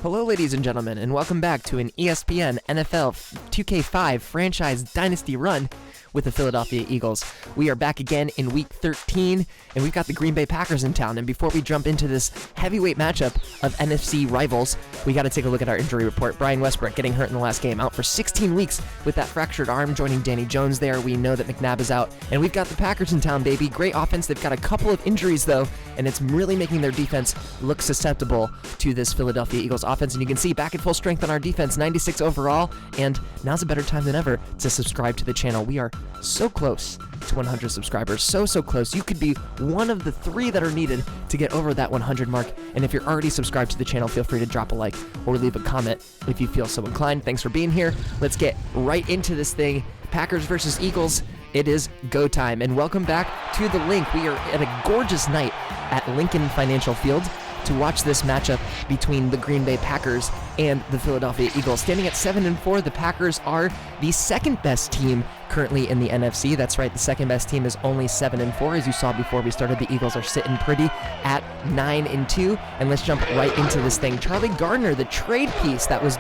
Hello ladies and gentlemen, and welcome back to an ESPN NFL 2K5 Franchise Dynasty Run with the Philadelphia Eagles. We are back again in Week 13, and we've got the Green Bay Packers in town. And before we jump into this heavyweight matchup of NFC rivals, we got to take a look at our injury report. Brian Westbrook getting hurt in the last game, out for 16 weeks with that fractured arm, joining Danny Jones there. We know that McNabb is out, and we've got the Packers in town, baby. Great offense. They've got a couple of injuries, though, and it's really making their defense look susceptible to this Philadelphia Eagles offense. And you can see back at full strength on our defense, 96 overall, and now's a better time than ever to subscribe to the channel. We are so close to 100 subscribers, so close. You could be one of the 3 that are needed to get over that 100 mark. And if you're already subscribed to the channel, feel free to drop a like or leave a comment if you feel so inclined. Thanks for being here. Let's get right into this thing. Packers versus Eagles. It is go time, and welcome back to the link. We are at a gorgeous night at Lincoln Financial Field to watch this matchup between the Green Bay Packers and the Philadelphia Eagles. Standing at 7-4, the Packers are the second best team currently in the NFC. That's right, the second best team is only 7-4. As you saw before we started, the Eagles are sitting pretty at 9-2. And let's jump right into this thing. Charlie Gardner, the trade piece that was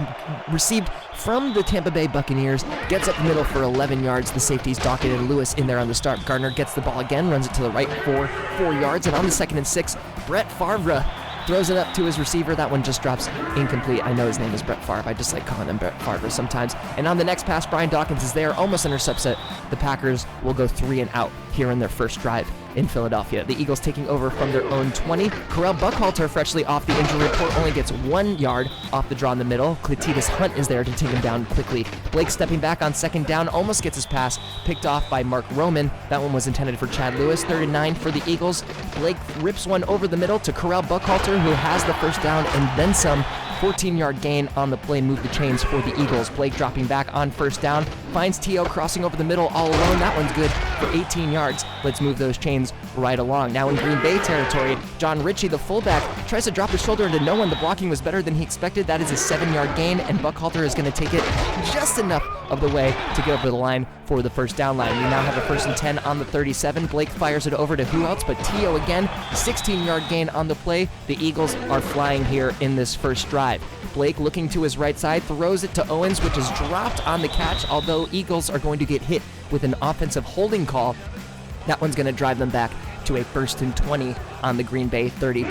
received from the Tampa Bay Buccaneers, gets up the middle for 11 yards. The safeties Dockett and Lewis in there on the start. Gardner gets the ball again, runs it to the right for 4 yards. And on the 2nd and 6, Brett Favre throws it up to his receiver. That one just drops incomplete. I know his name is Brett Favre. I just like calling him Brett Favre sometimes. And on the next pass, Brian Dawkins is there, almost intercepts it. The Packers will go 3 and out here in their first drive in Philadelphia. The Eagles taking over from their own 20. Correll Buckhalter, freshly off the injury report, only gets 1 yard off the draw in the middle. Cletus Hunt is there to take him down quickly. Blake stepping back on 2nd down, almost gets his pass picked off by Mark Roman. That one was intended for Chad Lewis. 3rd and 9 for the Eagles. Blake rips one over the middle to Correll Buckhalter, who has the first down and then some. 14-yard gain on the play, move the chains for the Eagles. Blake dropping back on 1st down, finds T.O. crossing over the middle all alone. That one's good for 18 yards. Let's move those chains right along. Now in Green Bay territory, John Ritchie, the fullback, tries to drop his shoulder into no one. The blocking was better than he expected. That is a 7-yard gain, and Buckhalter is going to take it just enough of the way to get over the line for the first down line. We now have a 1st and 10 on the 37. Blake fires it over to who else but T.O. again. 16-yard gain on the play. The Eagles are flying here in this first drive. Blake looking to his right side, throws it to Owens, which is dropped on the catch, although Eagles are going to get hit with an offensive holding call. That one's going to drive them back to a 1st and 20 on the Green Bay 32.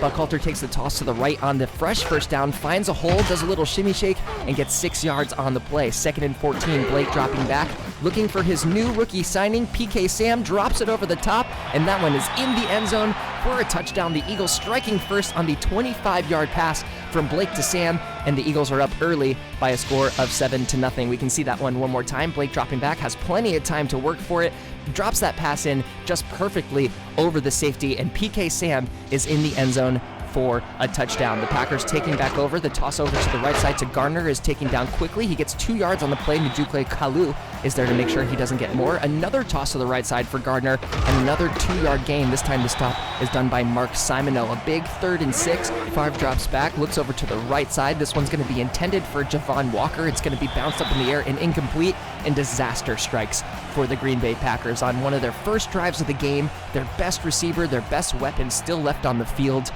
Buckhalter takes the toss to the right on the fresh first down, finds a hole, does a little shimmy shake, and gets 6 yards on the play. 2nd and 14, Blake dropping back, looking for his new rookie signing. PK Sam drops it over the top, and that one is in the end zone for a touchdown. The Eagles striking first on the 25-yard pass from Blake to Sam, and the Eagles are up early by a score of 7-0. We can see that one more time. Blake dropping back, has plenty of time to work for it, drops that pass in just perfectly over the safety, and PK Sam is in the end zone for a touchdown. The Packers taking back over. The toss over to the right side to Gardner is taken down quickly. He gets 2 yards on the play. Njukwe Kalu is there to make sure he doesn't get more. Another toss to the right side for Gardner, and another 2-yard gain. This time the stop is done by Mark Simoneau. A big 3rd and 6. Favre drops back, looks over to the right side. This one's going to be intended for Javon Walker. It's going to be bounced up in the air and incomplete, and disaster strikes for the Green Bay Packers on one of their first drives of the game. Their best receiver, their best weapon still left on the field.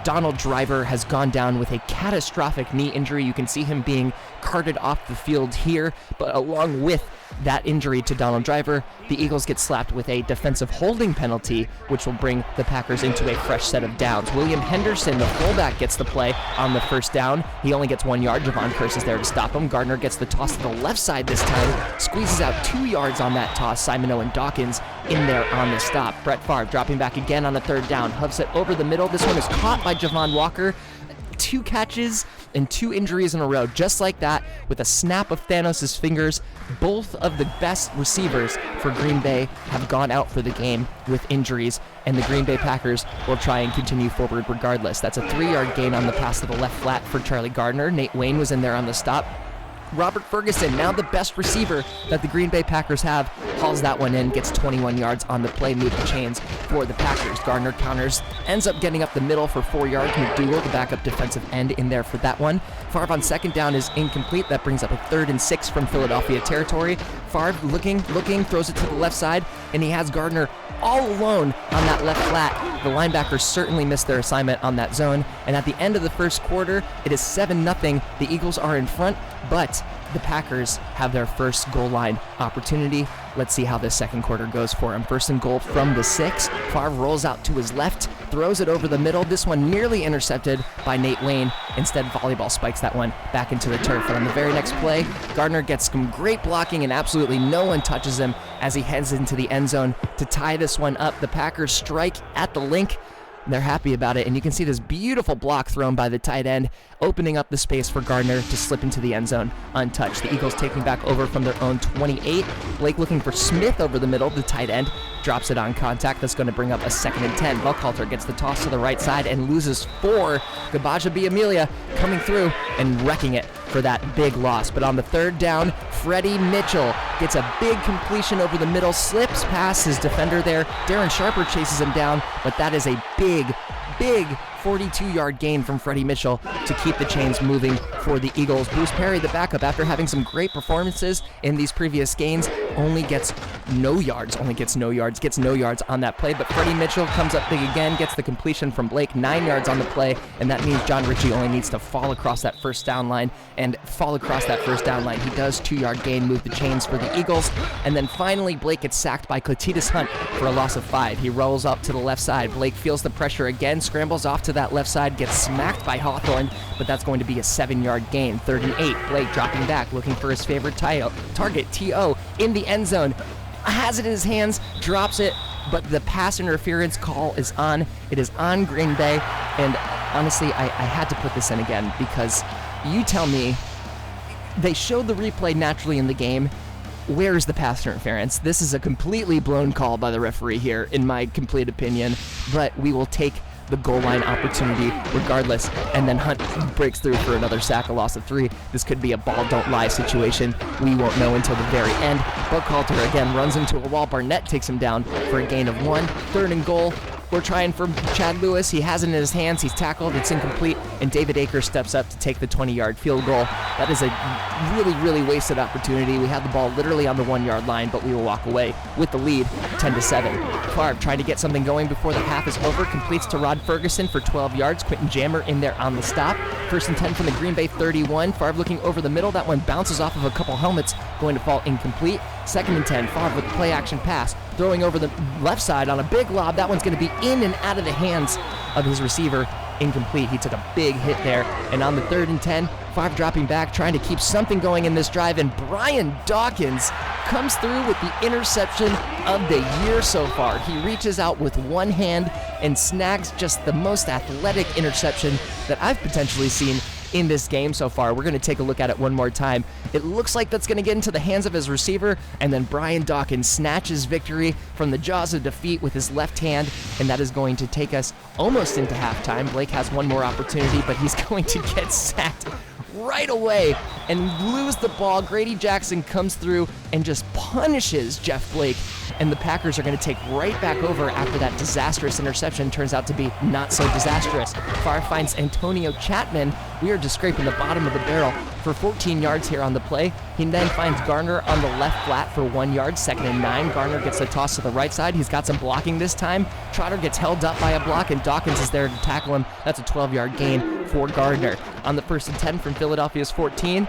Donald Driver has gone down with a catastrophic knee injury. You can see him being carted off the field here, but along with that injury to Donald Driver, the Eagles get slapped with a defensive holding penalty, which will bring the Packers into a fresh set of downs. William Henderson, the fullback, gets the play on the first down. He only gets 1 yard. Javon Curse is there to stop him. Gardner gets the toss to the left side this time, squeezes out 2 yards on that toss. Simoneau and Dawkins in there on the stop. Brett Favre dropping back again on the 3rd down, hooves it over the middle. This one is caught by Javon Walker. 2 catches and 2 injuries in a row, just like that, with a snap of Thanos' fingers. Both of the best receivers for Green Bay have gone out for the game with injuries, and the Green Bay Packers will try and continue forward regardless. That's a 3-yard gain on the pass to the left flat for Charlie Gardner. Nate Wayne was in there on the stop. Robert Ferguson, now the best receiver that the Green Bay Packers have, hauls that one in, gets 21 yards on the play, move the chains for the Packers. Gardner counters, ends up getting up the middle for 4 yards. McDougal, the backup defensive end, in there for that one. Favre on 2nd down is incomplete. That brings up a 3rd and 6 from Philadelphia territory. Favre looking, throws it to the left side, and he has Gardner all alone on that left flat. The linebackers certainly missed their assignment on that zone, and at the end of the first quarter, it is 7-0. The Eagles are in front, but the Packers have their first goal line opportunity. Let's see how this second quarter goes for him. First and goal from the 6. Favre rolls out to his left, throws it over the middle. This one nearly intercepted by Nate Wayne. Instead, volleyball spikes that one back into the turf. And on the very next play, Gardner gets some great blocking and absolutely no one touches him as he heads into the end zone to tie this one up. The Packers strike at the link. They're happy about it, and you can see this beautiful block thrown by the tight end, opening up the space for Gardner to slip into the end zone untouched. The Eagles taking back over from their own 28. Blake looking for Smith over the middle. The tight end drops it on contact. That's going to bring up a 2nd and 10. Buckhalter gets the toss to the right side and loses 4. Gabaja B. Amelia coming through and wrecking it for that big loss. But on the 3rd down, Freddie Mitchell gets a big completion over the middle, slips past his defender there. Darren Sharper chases him down, but that is a big 42-yard gain from Freddie Mitchell to keep the chains moving for the Eagles. Bruce Perry, the backup, after having some great performances in these previous games, gets no yards on that play, but Freddie Mitchell comes up big again, gets the completion from Blake, 9 yards on the play, and that means John Ritchie only needs to fall across that first down line, He does, 2-yard gain, move the chains for the Eagles, and then finally Blake gets sacked by Cletitus Hunt for a loss of 5. He rolls up to the left side. Blake feels the pressure again, scrambles off to that left side, gets smacked by Hawthorne, but that's going to be a 7-yard gain. 3rd and 8, Blake dropping back, looking for his favorite target, T.O., in the end zone. Has it in his hands, drops it, but the pass interference call is on. It is on Green Bay, and honestly, I had to put this in again because you tell me, they showed the replay naturally in the game. Where is the pass interference? This is a completely blown call by the referee here, in my complete opinion, but we will take the goal line opportunity regardless, and then Hunt breaks through for another sack, a loss of 3. This could be a ball don't lie situation. We won't know until the very end. Buckhalter again runs into a wall. Barnett takes him down for a gain of 1. 3rd and goal. We're trying for Chad Lewis. He has it in his hands. He's tackled. It's incomplete. And David Akers steps up to take the 20-yard field goal. That is a really wasted opportunity. We had the ball literally on the 1-yard line, but we will walk away with the lead, 10-7. Favre trying to get something going before the half is over. Completes to Rod Ferguson for 12 yards. Quentin Jammer in there on the stop. 1st and 10 from the Green Bay 31. Favre looking over the middle. That one bounces off of a couple helmets, going to fall incomplete. 2nd and 10. Favre with the play-action pass, throwing over the left side on a big lob. That one's going to be in and out of the hands of his receiver. Incomplete. He took a big hit there. And on the 3rd and 10, Favre dropping back, trying to keep something going in this drive, and Brian Dawkins comes through with the interception of the year so far. He reaches out with one hand and snags just the most athletic interception that I've potentially seen in this game so far. We're going to take a look at it one more time. It looks like that's going to get into the hands of his receiver, and then Brian Dawkins snatches victory from the jaws of defeat with his left hand, and that is going to take us almost into halftime. Blake has one more opportunity, but he's going to get sacked right away and lose the ball. Grady Jackson comes through and just punishes Jeff Blake, and the Packers are going to take right back over after that disastrous interception turns out to be not so disastrous. Favre finds Antonio Chapman. We are just scraping the bottom of the barrel for 14 yards here on the play. He then finds Garner on the left flat for 1 yard, 2nd and 9. Garner gets the toss to the right side. He's got some blocking this time. Trotter gets held up by a block, and Dawkins is there to tackle him. That's a 12-yard gain for Gardner. On the 1st and 10 from Philadelphia's 14,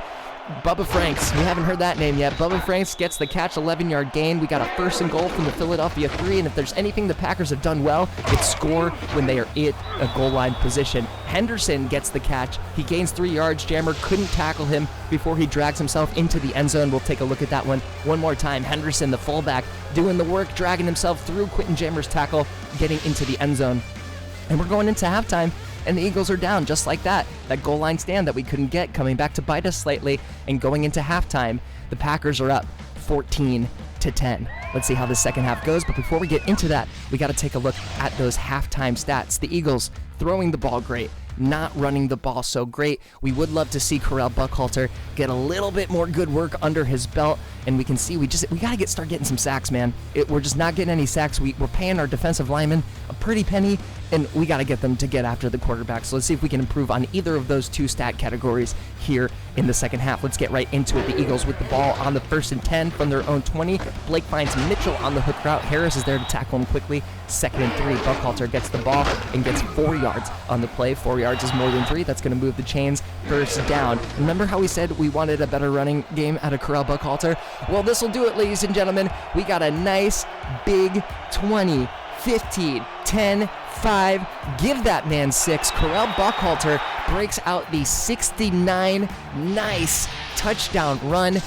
Bubba Franks. We haven't heard that name yet. Bubba Franks gets the catch, 11-yard gain. We got a 1st and goal from the Philadelphia 3, and if there's anything the Packers have done well, it's score when they are in a goal line position. Henderson gets the catch. He gains 3 yards. Jammer couldn't tackle him before he drags himself into the end zone. We'll take a look at that one more time. Henderson, the fullback, doing the work, dragging himself through Quentin Jammer's tackle, getting into the end zone. And we're going into halftime, and the Eagles are down just like that. That goal line stand that we couldn't get coming back to bite us slightly, and going into halftime, the Packers are up 14-10. Let's see how the second half goes, but before we get into that, we got to take a look at those halftime stats. The Eagles throwing the ball great, not running the ball so great. We would love to see Correll Buckhalter get a little bit more good work under his belt, and we can see we got to start getting some sacks, man. We're just not getting any sacks. We're paying our defensive linemen a pretty penny, and we got to get them to get after the quarterback. So let's see if we can improve on either of those two stat categories here in the second half. Let's get right into it. The Eagles with the ball on the 1st and 10 from their own 20. Blake finds Mitchell on the hook route. Harris is there to tackle him quickly. 2nd and 3. Buckhalter gets the ball and gets 4 yards on the play. 4 yards is more than 3. That's going to move the chains. First down. Remember how we said we wanted a better running game out of Corral Buckhalter? Well, this will do it, ladies and gentlemen. We got a nice big 20, 15, 10, 5. Give that man 6. Corral Buckhalter breaks out the 69 nice touchdown run,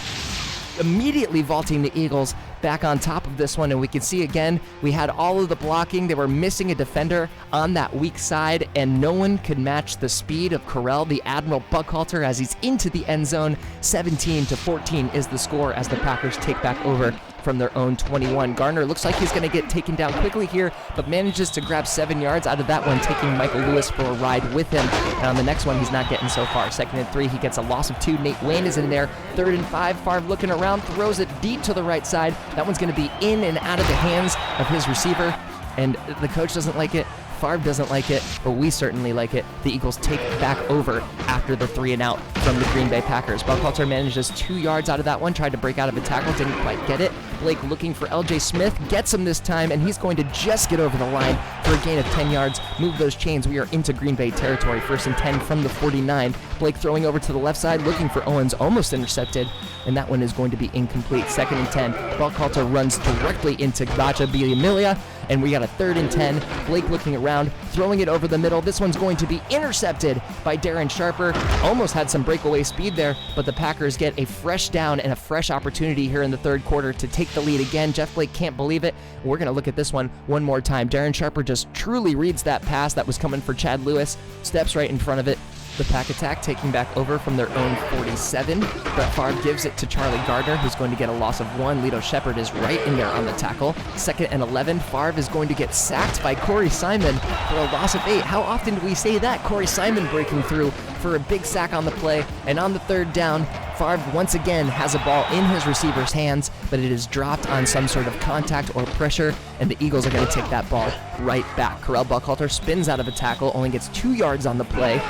immediately vaulting the Eagles back on top of this one. And we can see again, we had all of the blocking. They were missing a defender on that weak side, and no one could match the speed of Corral, the Admiral Buckhalter, as he's into the end zone. 17-14 is the score as the Packers take back over from their own 21. Gardner looks like he's going to get taken down quickly here, but manages to grab 7 yards out of that one, taking Michael Lewis for a ride with him. And on the next one, he's not getting so far. 2nd and 3, he gets a loss of 2. Nate Wayne is in there. 3rd and 5, Favre looking around, throws it deep to the right side. That one's going to be in and out of the hands of his receiver, and the coach doesn't like it. Favre doesn't like it, but we certainly like it. The Eagles take back over after the 3 and out from the Green Bay Packers. Buckhalter manages 2 yards out of that one, tried to break out of a tackle, didn't quite get it. Blake looking for LJ Smith, gets him this time, and he's going to just get over the line for a gain of 10 yards. Move those chains. We are into Green Bay territory. 1st and 10 from the 49. Blake throwing over to the left side, looking for Owens, almost intercepted, and that one is going to be incomplete. 2nd and 10. Buckhalter runs directly into Gacha Biamilia, and we got a 3rd and 10. Blake looking around, throwing it over the middle. This one's going to be intercepted by Darren Sharper. Almost had some breakaway speed there, but the Packers get a fresh down and a fresh opportunity here in the 3rd quarter to take the lead again. Jeff Blake can't believe it. We're going to look at this one more time. Darren Sharper just truly reads that pass that was coming for Chad Lewis, steps right in front of it. The Pack Attack taking back over from their own 47. Brett Favre gives it to Charlie Gardner, who's going to get a loss of 1. Lito Shepard is right in there on the tackle. 2nd and 11. Favre is going to get sacked by Corey Simon for a loss of 8. How often do we say that? Corey Simon breaking through for a big sack on the play. And on the 3rd down, Favre once again has a ball in his receiver's hands, but it is dropped on some sort of contact or pressure, and the Eagles are going to take that ball right back. Corral Buckhalter spins out of a tackle, only gets 2 yards on the play.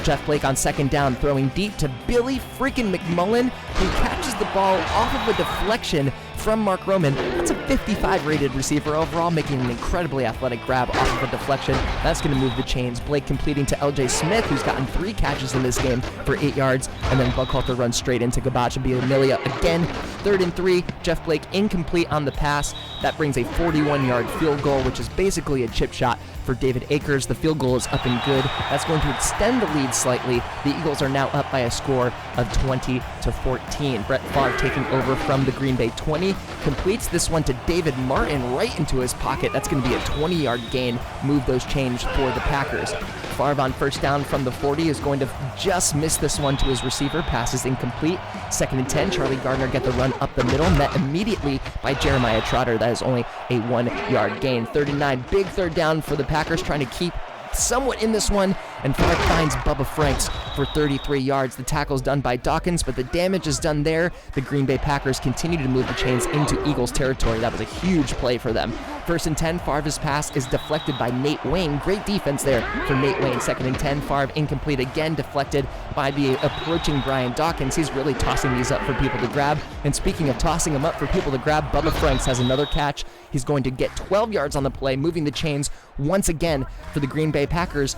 Jeff Blake on 2nd down, throwing deep to Billy freaking McMullen, who catches the ball off of a deflection from Mark Roman. That's a 55 rated receiver overall, making an incredibly athletic grab off of a deflection. That's going to move the chains. Blake completing to LJ Smith, who's gotten 3 catches in this game for 8 yards, and then Buckhalter runs straight into Gabacha Biamilia again. 3rd and 3, Jeff Blake incomplete on the pass. That brings a 41-yard field goal, which is basically a chip shot for David Akers. The field goal is up and good. That's going to extend the lead slightly. The Eagles are now up by a score of 20-14. Brett Favre taking over from the Green Bay 20. Completes this one to David Martin right into his pocket. That's going to be a 20-yard gain. Move those chains for the Packers. Favre on 1st down from the 40 is going to just miss this one to his receiver. Pass is incomplete. 2nd and 10. Charlie Gardner get the run up the middle, met immediately by Jeremiah Trotter. That is only a 1-yard gain. 3rd and 9. Big 3rd down for the Packers, trying to keep somewhat in this one, and Favre finds Bubba Franks for 33 yards. The tackle's done by Dawkins, but the damage is done there. The Green Bay Packers continue to move the chains into Eagles territory. That was a huge play for them. 1st and 10, Favre's pass is deflected by Nate Wayne. Great defense there for Nate Wayne. 2nd and 10, Favre incomplete again, deflected by the approaching Brian Dawkins. He's really tossing these up for people to grab. And speaking of tossing them up for people to grab, Bubba Franks has another catch. He's going to get 12 yards on the play, moving the chains once again for the Green Bay Packers.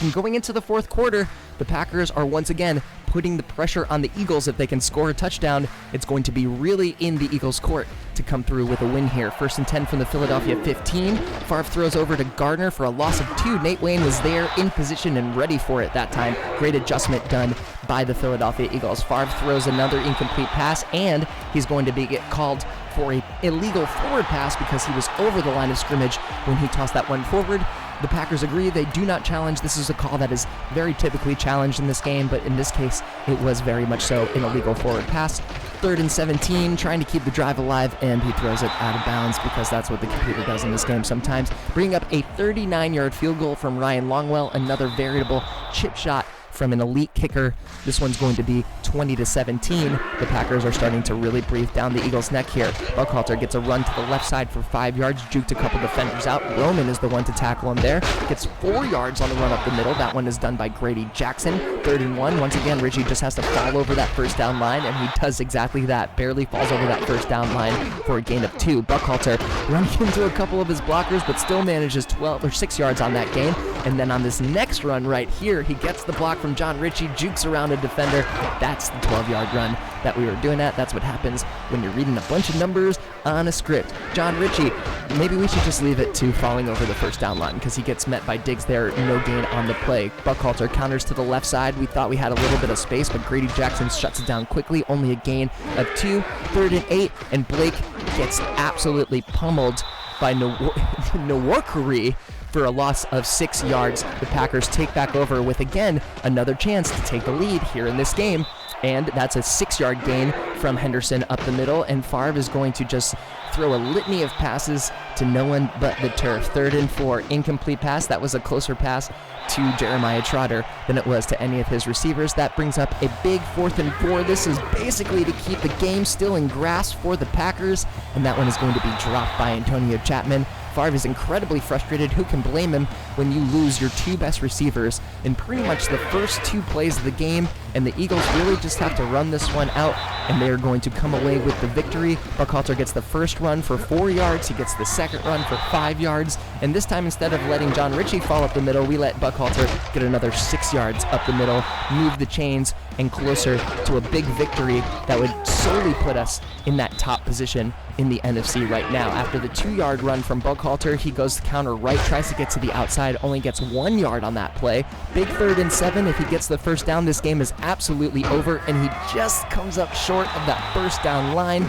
And going into the 4th quarter, the Packers are once again putting the pressure on the Eagles. If they can score a touchdown, it's going to be really in the Eagles' court to come through with a win here. 1st and 10 from the Philadelphia 15. Favre throws over to Gardner for a loss of 2. Nate Wayne was there in position and ready for it that time. Great adjustment done by the Philadelphia Eagles. Favre throws another incomplete pass, and he's going to get called for an illegal forward pass because he was over the line of scrimmage when he tossed that one forward. The Packers agree they do not challenge. This is a call that is very typically challenged in this game, but in this case, it was very much so an illegal forward pass. 3rd and 17, trying to keep the drive alive, and he throws it out of bounds because that's what the computer does in this game sometimes. Bringing up a 39-yard field goal from Ryan Longwell, another variable chip shot from an elite kicker. This one's going to be 20-17. The Packers are starting to really breathe down the Eagles' neck here. Buckhalter gets a run to the left side for 5 yards, juked a couple defenders out. Roman is the one to tackle him there. Gets 4 yards on the run up the middle. That one is done by Grady Jackson. 3rd and 1. Once again, Richie just has to fall over that first down line, and he does exactly that. Barely falls over that first down line for a gain of 2. Buckhalter running into a couple of his blockers, but still manages 12 or 6 yards on that gain. And then on this next run right here, he gets the block from John Ritchie, jukes around a defender. That's the 12-yard run that we were doing at. That's what happens when you're reading a bunch of numbers on a script. John Ritchie, maybe we should just leave it to falling over the first down line because he gets met by Diggs there. No gain on the play. Buckhalter counters to the left side. We thought we had a little bit of space, but Grady Jackson shuts it down quickly. Only a gain of 2. 3rd and 8, and Blake gets absolutely pummeled by Nwokorie for a loss of 6 yards. The Packers take back over with, again, another chance to take the lead here in this game. And that's a 6-yard gain from Henderson up the middle, and Favre is going to just throw a litany of passes to no one but the turf. 3rd and 4, incomplete pass. That was a closer pass to Jeremiah Trotter than it was to any of his receivers. That brings up a big 4th and 4. This is basically to keep the game still in grasp for the Packers, and that one is going to be dropped by Antonio Chapman. Favre is incredibly frustrated. Who can blame him when you lose your 2 best receivers in pretty much the first 2 plays of the game, and the Eagles really just have to run this one out, and they are going to come away with the victory. Buckhalter gets the first run for 4 yards. He gets the second run for 5 yards, and this time instead of letting John Ritchie fall up the middle, we let Buckhalter get another 6 yards up the middle, move the chains, and closer to a big victory that would solely put us in that top position in the NFC right now. After the 2-yard run from Buckhalter, he goes to counter right, tries to get to the outside, only gets 1 yard on that play. Big 3rd and 7. If he gets the first down, this game is absolutely over, and he just comes up short of that first down line.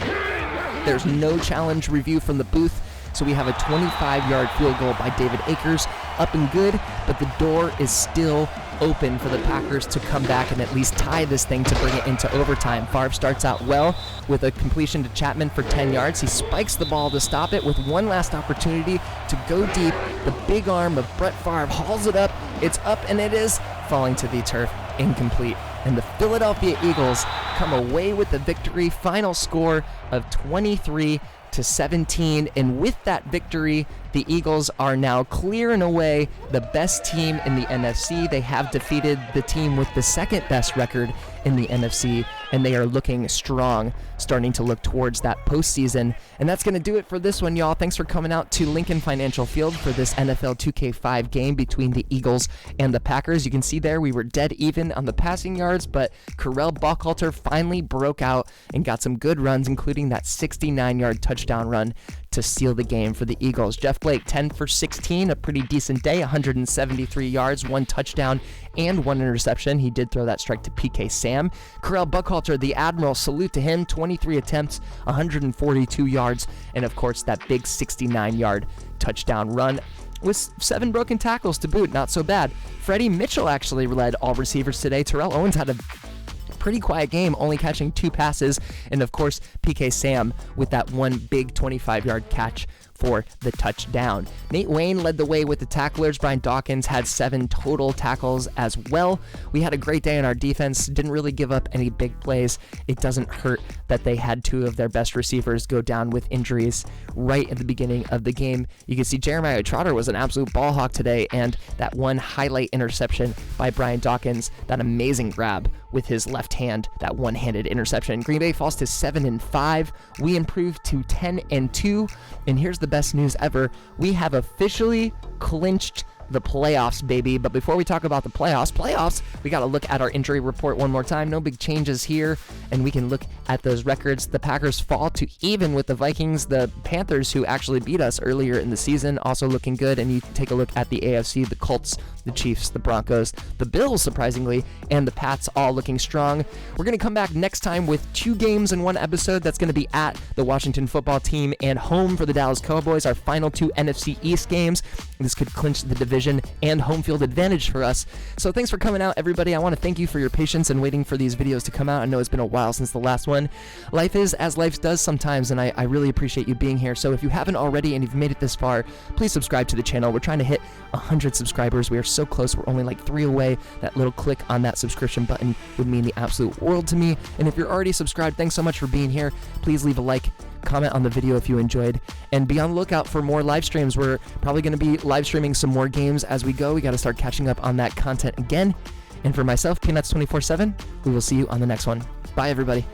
There's no challenge review from the booth, so we have a 25-yard field goal by David Akers. Up and good, but the door is still open for the Packers to come back and at least tie this thing to bring it into overtime. Favre starts out well with a completion to Chapman for 10 yards. He spikes the ball to stop it with one last opportunity to go deep. The big arm of Brett Favre hauls it up. It's up, and it is falling to the turf, incomplete. And the Philadelphia Eagles come away with the victory. Final score of 23-17, and with that victory, the Eagles are now clear and away the best team in the NFC. They have defeated the team with the second best record in the NFC, and they are looking strong, starting to look towards that postseason. And that's going to do it for this one, y'all. Thanks for coming out to Lincoln Financial Field for this NFL 2K5 game between the Eagles and the Packers. You can see there we were dead even on the passing yards, but Correll Buckhalter finally broke out and got some good runs, including that 69-yard touchdown run to seal the game for the Eagles. Jeff Blake, 10 for 16, a pretty decent day, 173 yards, 1 touchdown, and 1 interception. He did throw that strike to PK Sam. Correll Buckhalter, the Admiral, salute to him, 23 attempts, 142 yards, and of course that big 69-yard touchdown run with 7 broken tackles to boot. Not so bad. Freddie Mitchell actually led all receivers today. Terrell Owens had a pretty quiet game, only catching 2 passes, and of course PK Sam with that 1 big 25-yard catch for the touchdown. Nate Wayne led the way with the tacklers. Brian Dawkins had 7 total tackles as well. We had a great day in our defense, didn't really give up any big plays. It doesn't hurt that they had 2 of their best receivers go down with injuries right at the beginning of the game. You can see Jeremiah Trotter was an absolute ball hawk today, and that 1 highlight interception by Brian Dawkins, that amazing grab with his left hand, that one-handed interception. Green Bay falls to 7-5. We improved to 10-2, and here's the best news ever. We have officially clinched the playoffs, baby. But before we talk about the playoffs, we got to look at our injury report one more time. No big changes here, and we can look at those records. The Packers fall to even with the Vikings. The Panthers, who actually beat us earlier in the season, also looking good. And you take a look at the AFC, the Colts, the Chiefs, the Broncos, the Bills, surprisingly, and the Pats all looking strong. We're going to come back next time with 2 games in 1 episode. That's going to be at the Washington football team and home for the Dallas Cowboys, our final 2 NFC East games. This could clinch the division division and home field advantage for us. So thanks for coming out, everybody. I want to thank you for your patience and waiting for these videos to come out. I know it's been a while since the last one. Life is as life does sometimes, and I really appreciate you being here. So if you haven't already and you've made it this far, please subscribe to the channel. We're trying to hit 100 subscribers. We are so close. We're only like 3 away. That little click on that subscription button would mean the absolute world to me. And if you're already subscribed, thanks so much for being here. Please leave a like, comment on the video if you enjoyed, and be on the lookout for more live streams. We're probably going to be live streaming some more games as we go. We got to start catching up on that content again. And for myself, Peanuts 24/7, we will see you on the next one. Bye, everybody.